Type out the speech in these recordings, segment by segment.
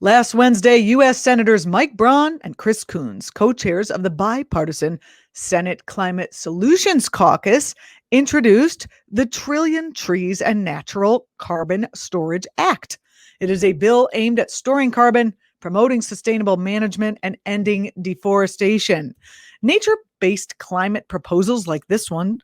Last Wednesday, U.S. Senators Mike Braun and Chris Coons, co-chairs of the Bipartisan Senate Climate Solutions Caucus, introduced the Trillion Trees and Natural Carbon Storage Act. It is a bill aimed at storing carbon, promoting sustainable management, and ending deforestation. Nature-based climate proposals like this one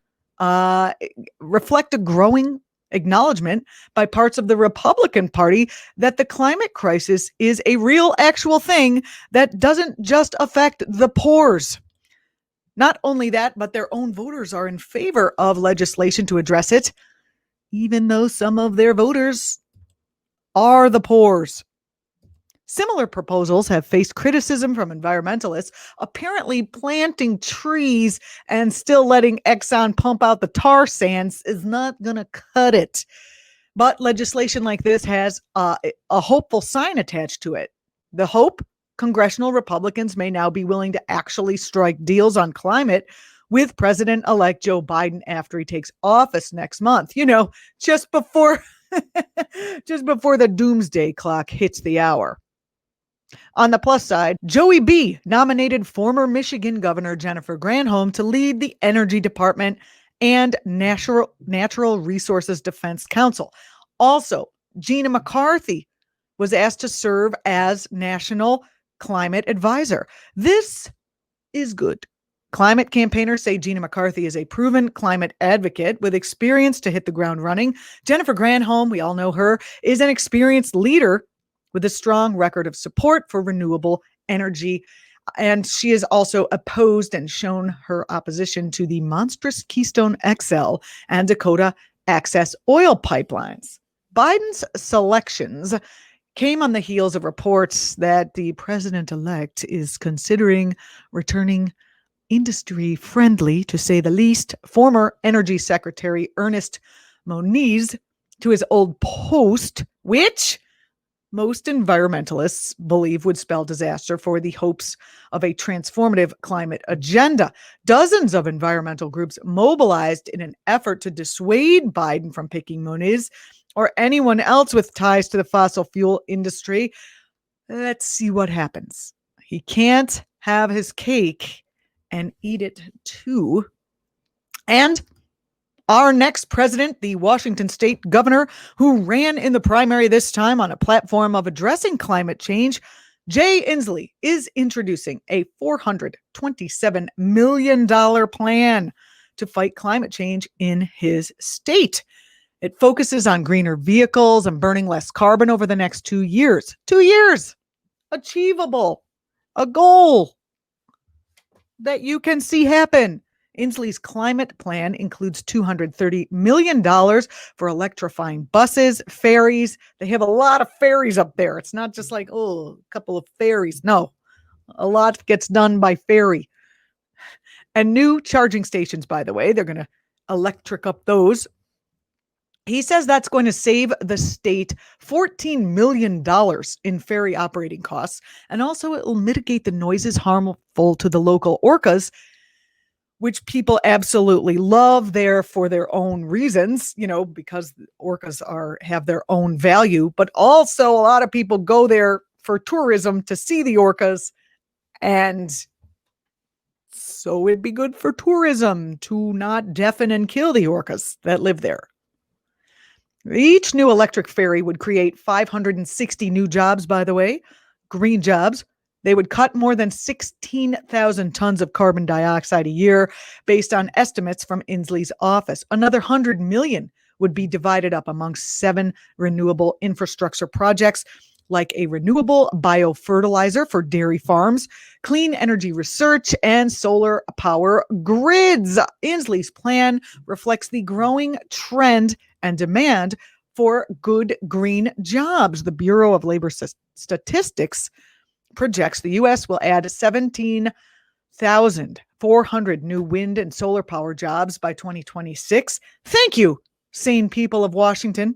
reflect a growing acknowledgement by parts of the Republican Party that the climate crisis is a real, actual thing that doesn't just affect the poors. Not only that, but their own voters are in favor of legislation to address it, even though some of their voters are the poors. Similar proposals have faced criticism from environmentalists. Apparently, planting trees and still letting Exxon pump out the tar sands is not going to cut it. But legislation like this has a hopeful sign attached to it. The hope: congressional Republicans may now be willing to actually strike deals on climate with President-elect Joe Biden after he takes office next month. Just before the doomsday clock hits the hour. On the plus side, Joey B. nominated former Michigan Governor Jennifer Granholm to lead the Energy Department and Natural Resources Defense Council. Also, Gina McCarthy was asked to serve as National Climate Advisor. This is good. Climate campaigners say Gina McCarthy is a proven climate advocate with experience to hit the ground running. Jennifer Granholm, we all know her, is an experienced leader with a strong record of support for renewable energy. And she has also opposed and shown her opposition to the monstrous Keystone XL and Dakota Access oil pipelines. Biden's selections came on the heels of reports that the president-elect is considering returning industry-friendly, to say the least, former Energy Secretary Ernest Moniz to his old post, which most environmentalists believe would spell disaster for the hopes of a transformative climate agenda. Dozens of environmental groups mobilized in an effort to dissuade Biden from picking Moniz or anyone else with ties to the fossil fuel industry. Let's see what happens. He can't have his cake and eat it too. And our next president, the Washington state governor, who ran in the primary this time on a platform of addressing climate change, Jay Inslee, is introducing a $427 million plan to fight climate change in his state. It focuses on greener vehicles and burning less carbon over the next 2 years. 2 years! Achievable. A goal that you can see happen. Inslee's climate plan includes $230 million for electrifying buses, ferries. They have a lot of ferries up there. It's not just like, a couple of ferries. No, a lot gets done by ferry. And new charging stations, by the way. They're going to electric up those. He says that's going to save the state $14 million in ferry operating costs. And also it will mitigate the noises harmful to the local orcas, which people absolutely love there for their own reasons, because orcas have their own value, but also a lot of people go there for tourism to see the orcas. And so it'd be good for tourism to not deafen and kill the orcas that live there. Each new electric ferry would create 560 new jobs, by the way, green jobs. They would cut more than 16,000 tons of carbon dioxide a year based on estimates from Inslee's office. Another 100 million would be divided up amongst 7 renewable infrastructure projects, like a renewable biofertilizer for dairy farms, clean energy research, and solar power grids. Inslee's plan reflects the growing trend and demand for good green jobs. The Bureau of Labor Statistics projects the U.S. will add 17,400 new wind and solar power jobs by 2026. Thank you, sane people of Washington,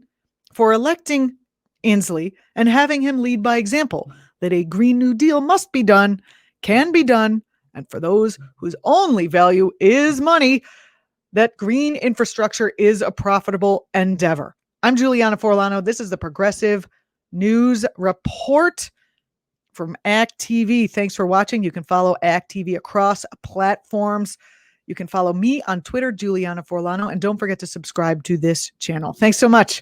for electing Inslee and having him lead by example that a Green New Deal must be done, can be done, and for those whose only value is money, that green infrastructure is a profitable endeavor. I'm Julianna Forlano. This is the Progressive News Report. from Act TV. Thanks for watching. You can follow Act TV across platforms. You can follow me on Twitter, Julianna Forlano, and don't forget to subscribe to this channel. Thanks so much.